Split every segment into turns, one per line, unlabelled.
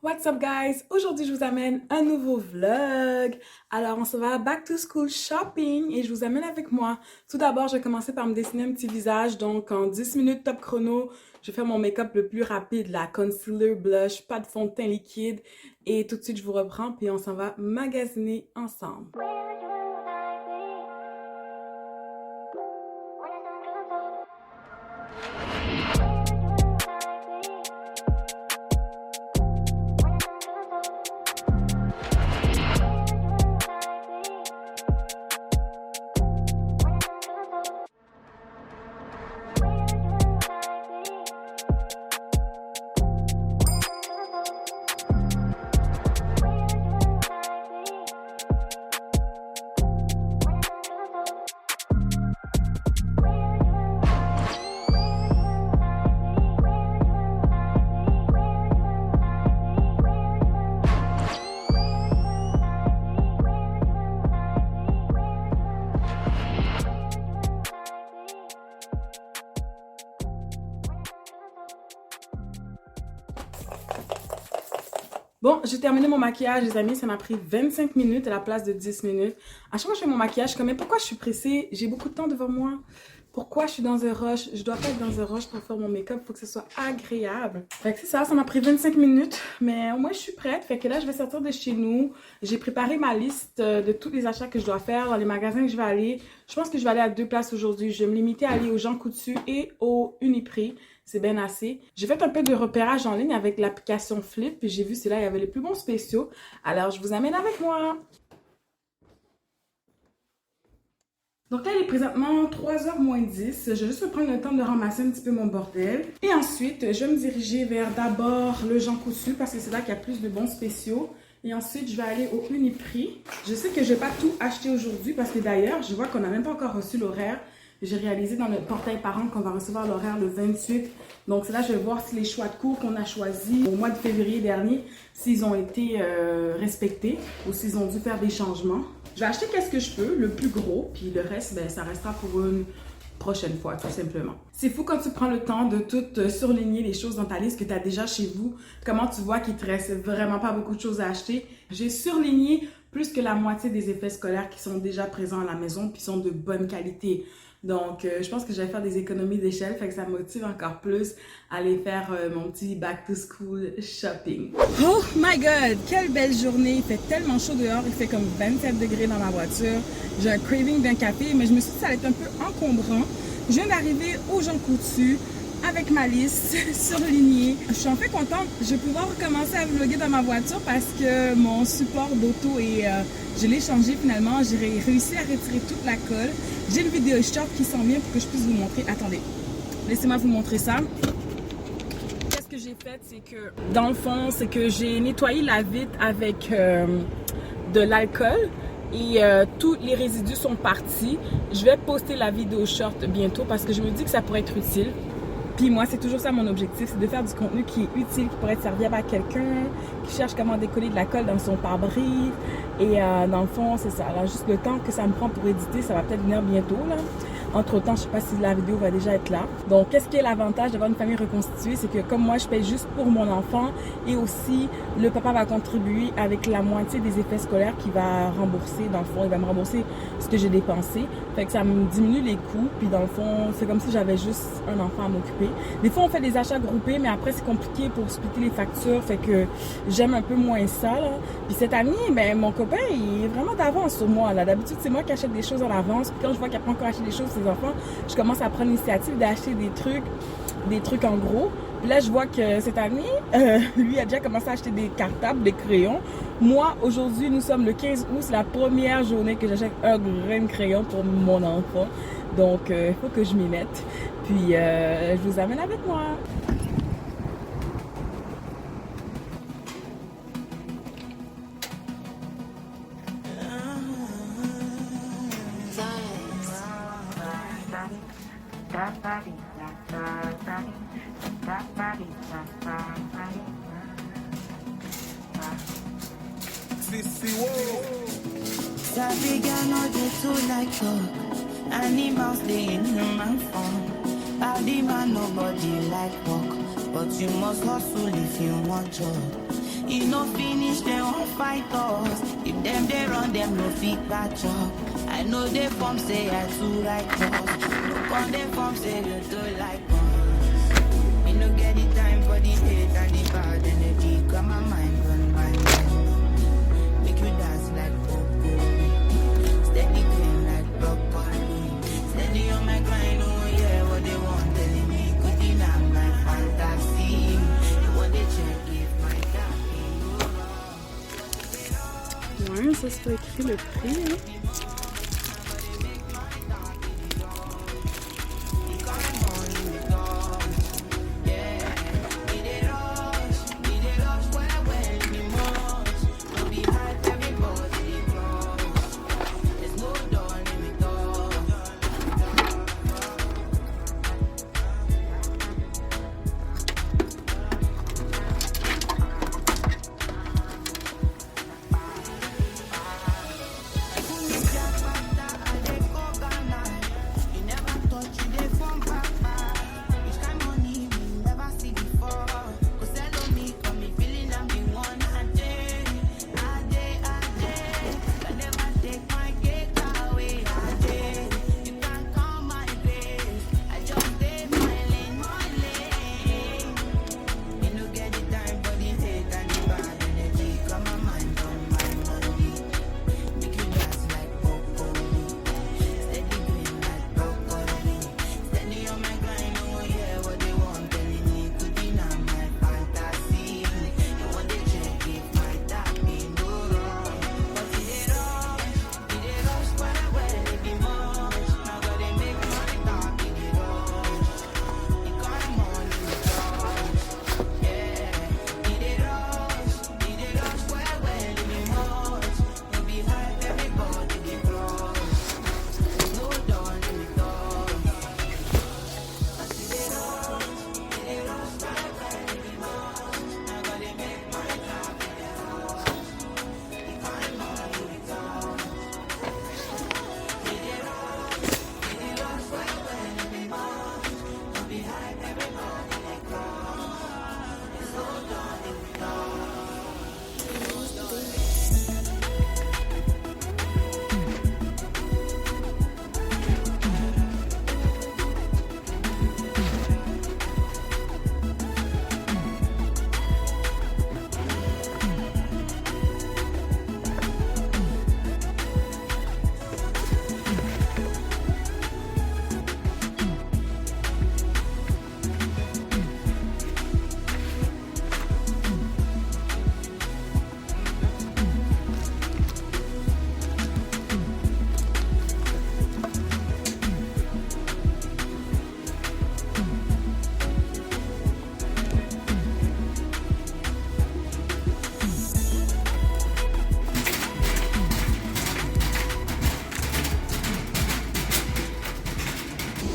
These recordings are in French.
What's up guys? Aujourd'hui je vous amène un nouveau vlog. Alors on se va back to school shopping et je vous amène avec moi. Tout d'abord je vais commencer par me dessiner un petit visage. Donc en 10 minutes top chrono, je vais faire mon make-up le plus rapide. La concealer, blush, pas de fond de teint liquide. Et tout de suite je vous reprends puis on s'en va magasiner ensemble. Bon, j'ai terminé mon maquillage, les amis. Ça m'a pris 25 minutes à la place de 10 minutes. À chaque fois que je fais mon maquillage, je suis comme, mais pourquoi je suis pressée? J'ai beaucoup de temps devant moi. Pourquoi je suis dans un rush? Je dois pas être dans un rush pour faire mon make-up. Il faut que ce soit agréable. Fait que c'est ça, ça m'a pris 25 minutes. Mais au moins, je suis prête. Fait que là, je vais sortir de chez nous. J'ai préparé ma liste de tous les achats que je dois faire dans les magasins que je vais aller. Je pense que je vais aller à 2 places aujourd'hui. Je vais me limiter à aller au Jean Coutu et au Uniprix. C'est bien assez. J'ai fait un peu de repérage en ligne avec l'application Flip. Puis j'ai vu c'est là il y avait les plus bons spéciaux. Alors, je vous amène avec moi. Donc là, il est présentement 3h moins 10. Je vais juste prendre le temps de ramasser un petit peu mon bordel. Et ensuite, je vais me diriger vers d'abord le Jean Coutu parce que c'est là qu'il y a plus de bons spéciaux. Et ensuite, je vais aller au Uniprix. Je sais que je ne vais pas tout acheter aujourd'hui parce que d'ailleurs, je vois qu'on n'a même pas encore reçu l'horaire. J'ai réalisé dans le portail parent qu'on va recevoir l'horaire le 28. Donc c'est là que je vais voir si les choix de cours qu'on a choisis au mois de février dernier, s'ils ont été respectés ou s'ils ont dû faire des changements. Je vais acheter qu'est-ce que je peux, le plus gros, puis le reste, ben, ça restera pour une prochaine fois, tout simplement. C'est fou quand tu prends le temps de tout surligner les choses dans ta liste que tu as déjà chez vous. Comment tu vois qu'il te reste vraiment pas beaucoup de choses à acheter. J'ai surligné plus que la moitié des effets scolaires qui sont déjà présents à la maison puis sont de bonne qualité. Donc, je pense que je vais faire des économies d'échelle, fait que ça me motive encore plus à aller faire mon petit back to school shopping. Oh my god, quelle belle journée! Il fait tellement chaud dehors, il fait comme 27 degrés dans ma voiture. J'ai un craving d'un café, mais je me suis dit que ça allait être un peu encombrant. Je viens d'arriver au Jean Coutu avec ma liste surlignée. Je suis en fait contente. Je vais pouvoir recommencer à vlogger dans ma voiture parce que mon support d'auto je l'ai changé finalement. J'ai réussi à retirer toute la colle. J'ai une vidéo short qui s'en vient pour que je puisse vous montrer. Attendez, laissez-moi vous montrer ça. Qu'est-ce que j'ai fait, c'est que dans le fond, c'est que j'ai nettoyé la vitre avec de l'alcool. Et tous les résidus sont partis. Je vais poster la vidéo short bientôt parce que je me dis que ça pourrait être utile. Puis moi, c'est toujours ça mon objectif, c'est de faire du contenu qui est utile, qui pourrait être serviable à quelqu'un, qui cherche comment décoller de la colle dans son pare-brise. Et dans le fond, c'est ça. Alors, juste le temps que ça me prend pour éditer, ça va peut-être venir bientôt, là. Entre-temps, je ne sais pas si la vidéo va déjà être là. Donc, qu'est-ce qui est l'avantage d'avoir une famille reconstituée? C'est que comme moi, je paye juste pour mon enfant et aussi, le papa va contribuer avec la moitié des effets scolaires qu'il va rembourser. Dans le fond, il va me rembourser ce que j'ai dépensé. Fait que ça me diminue les coûts. Puis dans le fond, c'est comme si j'avais juste un enfant à m'occuper. Des fois, on fait des achats groupés, mais après, c'est compliqué pour splitter les factures. Fait que j'aime un peu moins ça, là. Puis cette année, ben, mon copain, il est vraiment d'avance sur moi, là. D'habitude, c'est moi qui achète des choses à l'avance. Puis quand je vois qu'il n'a pas encore acheté des choses, enfants, je commence à prendre l'initiative d'acheter des trucs en gros. Puis là, je vois que cette année, lui a déjà commencé à acheter des cartables, des crayons. Moi, aujourd'hui, nous sommes le 15 août, c'est la première journée que j'achète un grain de crayon pour mon enfant. Donc, il faut que je m'y mette. Puis, je vous amène avec moi.
Sabi girl no dey too like talk. Animals dey in man fun. Body man, nobody like work. But you must hustle if you want job. If no finish, they won't fight us. If them they run, them no fit catch up. I know they form say I too righteous. Look on they form say you too like us. Me no get the time for the hate and the bad energy. Got my mind on my mind. Make you dance like Coco. Steady clean like broccoli. Steady on my grind, oh yeah, what they want telling me. Good enough, my fantasy. They want to check if my copy.
Ouais, ça c'est pas écrit le prix. Hein.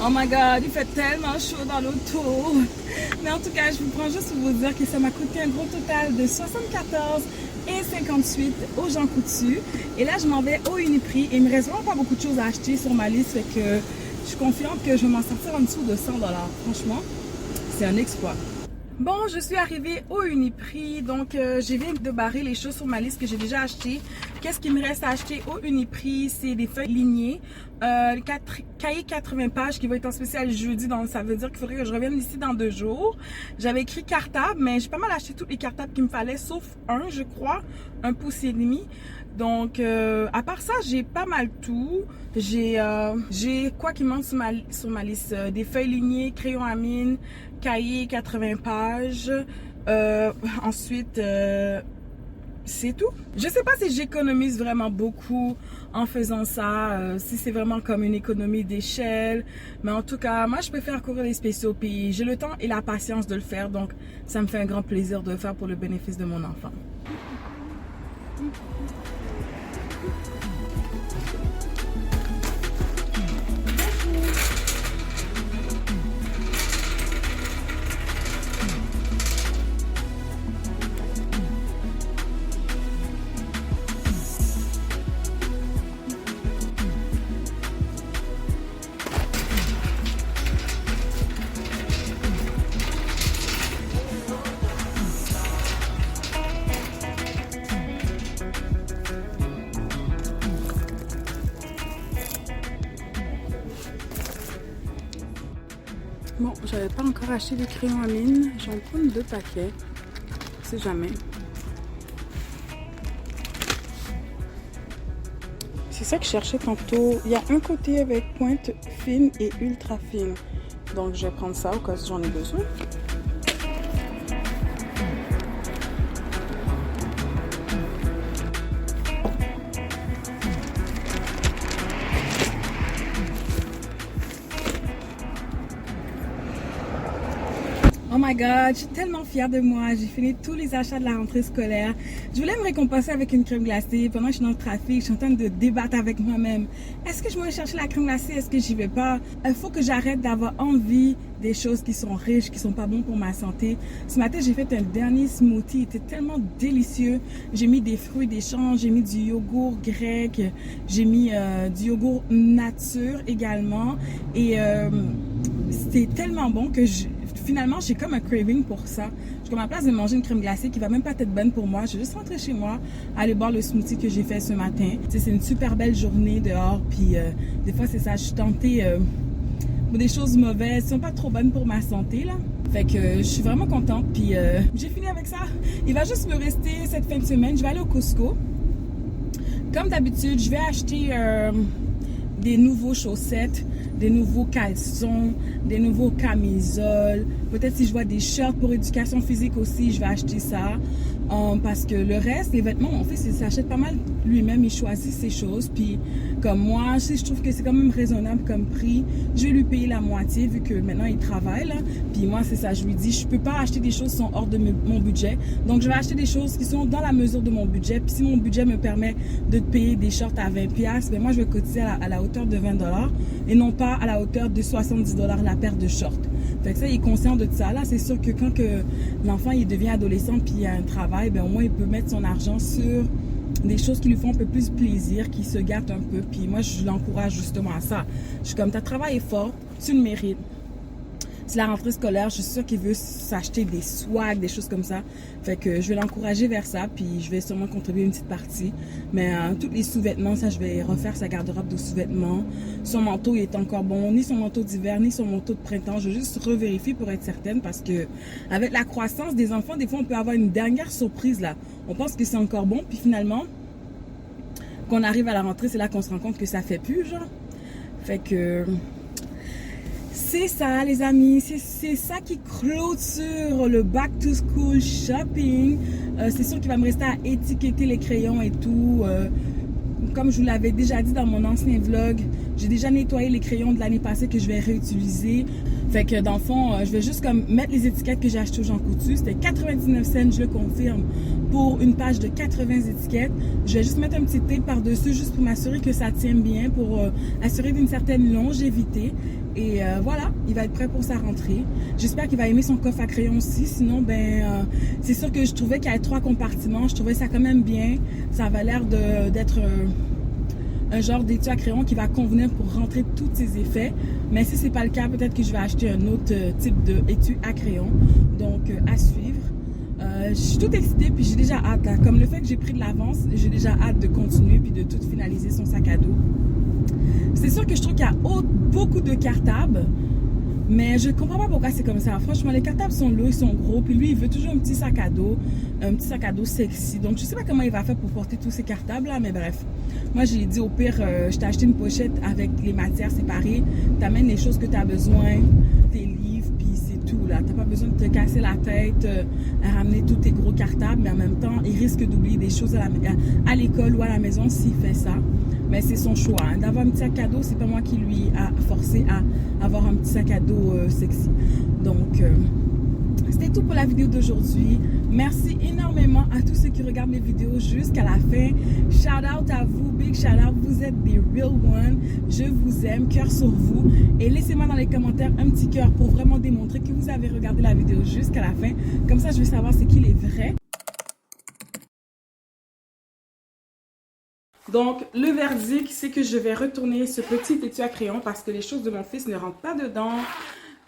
Oh my god, il fait tellement chaud dans l'auto. Mais en tout cas, je vous prends juste pour vous dire que ça m'a coûté un gros total de 74,58 au Jean Coutu. Et là, je m'en vais au Uniprix et il me reste vraiment pas beaucoup de choses à acheter sur ma liste. Fait que je suis confiante que je vais m'en sortir en dessous de 100 $. Franchement, c'est un exploit. Bon, je suis arrivée au Uniprix, donc je viens de barrer les choses sur ma liste que j'ai déjà achetées. Qu'est-ce qu'il me reste à acheter au Uniprix? C'est des feuilles lignées, cahier 80 pages qui va être en spécial jeudi, donc ça veut dire qu'il faudrait que je revienne ici dans 2 jours. J'avais écrit cartable, mais j'ai pas mal acheté tous les cartables qu'il me fallait, sauf un, je crois, 1,5 pouces. Donc, à part ça, j'ai pas mal tout. J'ai quoi qui manque sur ma liste? Des feuilles lignées, crayons à mine, cahier 80 pages. Ensuite, c'est tout. Je sais pas si j'économise vraiment beaucoup en faisant ça, si c'est vraiment comme une économie d'échelle. Mais en tout cas, moi, je préfère courir les spéciaux. Puis j'ai le temps et la patience de le faire. Donc, ça me fait un grand plaisir de le faire pour le bénéfice de mon enfant. Bon, j'avais pas encore acheté des crayons à mine. J'en prends 2 paquets. On sait jamais. C'est ça que je cherchais tantôt. Il y a un côté avec pointe fine et ultra fine. Donc je vais prendre ça au cas où j'en ai besoin. Oh my god, je suis tellement fière de moi. J'ai fini tous les achats de la rentrée scolaire. Je voulais me récompenser avec une crème glacée. Pendant que je suis dans le trafic, je suis en train de débattre avec moi-même. Est-ce que je vais chercher la crème glacée? Est-ce que j'y vais pas? Il faut que j'arrête d'avoir envie des choses qui sont riches, qui sont pas bonnes pour ma santé. Ce matin, j'ai fait un dernier smoothie. Il était tellement délicieux. J'ai mis des fruits des champs, j'ai mis du yogourt grec, j'ai mis du yogourt nature également. Et c'était tellement bon que finalement, j'ai comme un craving pour ça. Je comme à la place de manger une crème glacée qui va même pas être bonne pour moi, je vais juste rentrer chez moi, aller boire le smoothie que j'ai fait ce matin. Tu sais, c'est une super belle journée dehors, puis des fois c'est ça, je suis tentée pour des choses mauvaises, qui sont pas trop bonnes pour ma santé là. Fait que je suis vraiment contente, puis j'ai fini avec ça. Il va juste me rester cette fin de semaine, je vais aller au Costco. Comme d'habitude, je vais acheter des nouveaux chaussettes, des nouveaux caleçons, des nouveaux camisoles. Peut-être si je vois des shirts pour éducation physique aussi, je vais acheter ça. Parce que le reste, les vêtements, mon fils, il s'achète pas mal lui-même, il choisit ses choses. Puis comme moi, si je trouve que c'est quand même raisonnable comme prix, je vais lui payer la moitié vu que maintenant il travaille là. Puis moi, c'est ça, je lui dis, je peux pas acheter des choses qui sont hors de mon budget. Donc je vais acheter des choses qui sont dans la mesure de mon budget. Puis si mon budget me permet de te payer des shorts à 20$, ben moi je vais cotiser à la hauteur de 20$ et non pas à la hauteur de 70$ la paire de shorts. Fait que ça, il est conscient de ça. Là, c'est sûr que quand l'enfant il devient adolescent puis il a un travail, ben au moins il peut mettre son argent sur des choses qui lui font un peu plus plaisir, qui se gâtent un peu. Puis moi, je l'encourage justement à ça. Je suis comme, t'as travaillé fort, tu le mérites. C'est la rentrée scolaire, je suis sûre qu'il veut s'acheter des swags, des choses comme ça. Fait que je vais l'encourager vers ça, puis je vais sûrement contribuer une petite partie. Mais tous les sous-vêtements, ça, je vais refaire sa garde-robe de sous-vêtements. Son manteau, il est encore bon. Ni son manteau d'hiver, ni son manteau de printemps. Je vais juste revérifier pour être certaine, parce que avec la croissance des enfants, des fois, on peut avoir une dernière surprise, là. On pense que c'est encore bon, puis finalement, quand on arrive à la rentrée, c'est là qu'on se rend compte que ça fait plus, genre. Fait que c'est ça, les amis, c'est ça qui clôture le back to school shopping. C'est sûr qu'il va me rester à étiqueter les crayons et tout. Comme je vous l'avais déjà dit dans mon ancien vlog, j'ai déjà nettoyé les crayons de l'année passée que je vais réutiliser. Fait que dans le fond, je vais juste comme mettre les étiquettes que j'ai achetées au Jean Coutu. C'était 99 cents, je le confirme, pour une page de 80 étiquettes. Je vais juste mettre un petit tape par-dessus juste pour m'assurer que ça tient bien, pour assurer d'une certaine longévité. Et voilà, il va être prêt pour sa rentrée. J'espère qu'il va aimer son coffre à crayon aussi. Sinon, ben, c'est sûr que je trouvais qu'il y avait 3 compartiments. Je trouvais ça quand même bien. Ça avait l'air d'être un genre d'étui à crayon qui va convenir pour rentrer tous ses effets. Mais si c'est pas le cas, peut-être que je vais acheter un autre type d'étui à crayon. Donc, à suivre. Je suis toute excitée, puis j'ai déjà hâte. Là. Comme le fait que j'ai pris de l'avance, j'ai déjà hâte de continuer puis de tout finaliser son sac à dos. C'est sûr que je trouve qu'il y a beaucoup de cartables, mais je comprends pas pourquoi c'est comme ça. Franchement, les cartables sont lourds, ils sont gros, puis lui, il veut toujours un petit sac à dos sexy. Donc, je sais pas comment il va faire pour porter tous ces cartables-là, mais bref. Moi, j'ai dit, au pire, je t'ai acheté une pochette avec les matières séparées. T'amènes les choses que tu as besoin, tes livres, puis c'est tout, là. T'as pas besoin de te casser la tête à ramener tous tes gros cartables, mais en même temps, il risque d'oublier des choses à l'école ou à la maison s'il fait ça. Mais c'est son choix. Hein. D'avoir un petit sac à dos, c'est pas moi qui lui a forcé à avoir un petit sac à dos sexy. Donc, c'était tout pour la vidéo d'aujourd'hui. Merci énormément à tous ceux qui regardent mes vidéos jusqu'à la fin. Shout out à vous, big shout out. Vous êtes des real ones. Je vous aime, cœur sur vous. Et laissez-moi dans les commentaires un petit cœur pour vraiment démontrer que vous avez regardé la vidéo jusqu'à la fin. Comme ça, je vais savoir c'est qui les vrais. Donc, le verdict, c'est que je vais retourner ce petit étui à crayon parce que les choses de mon fils ne rentrent pas dedans.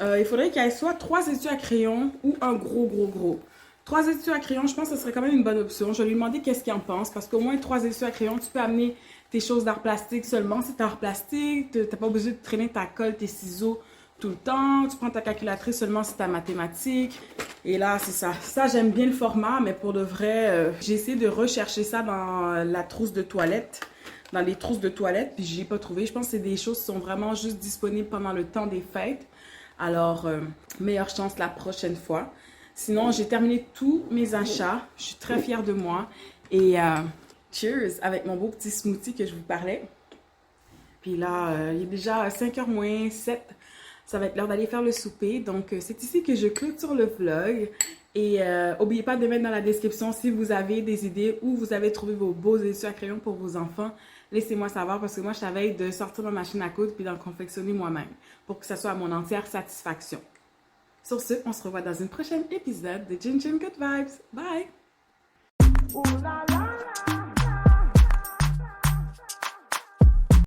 Il faudrait qu'il y ait soit 3 étuis à crayon ou un gros. 3 étuis à crayon, je pense que ce serait quand même une bonne option. Je vais lui demander qu'est-ce qu'il en pense parce qu'au moins 3 étuis à crayon, tu peux amener tes choses d'art plastique seulement. Si tu as art plastique, tu n'as pas besoin de traîner ta colle, tes ciseaux tout le temps. Tu prends ta calculatrice seulement si tu as mathématiques. Et là, c'est ça. Ça, j'aime bien le format, mais pour de vrai, j'ai essayé de rechercher ça dans la trousse de toilette. Dans les trousses de toilette, puis je n'ai pas trouvé. Je pense que c'est des choses qui sont vraiment juste disponibles pendant le temps des fêtes. Alors, meilleure chance la prochaine fois. Sinon, j'ai terminé tous mes achats. Je suis très fière de moi. Et cheers avec mon beau petit smoothie que je vous parlais. Puis là, il est déjà 5h moins 7. Ça va être l'heure d'aller faire le souper. Donc, c'est ici que je clôture le vlog. Et n'oubliez pas de mettre dans la description si vous avez des idées où vous avez trouvé vos beaux étuis à crayon pour vos enfants. Laissez-moi savoir parce que moi, je savais de sortir ma machine à coudre puis d'en confectionner moi-même pour que ça soit à mon entière satisfaction. Sur ce, on se revoit dans un prochain épisode de Gin Gin Good Vibes. Bye! Ooh, la, la, la.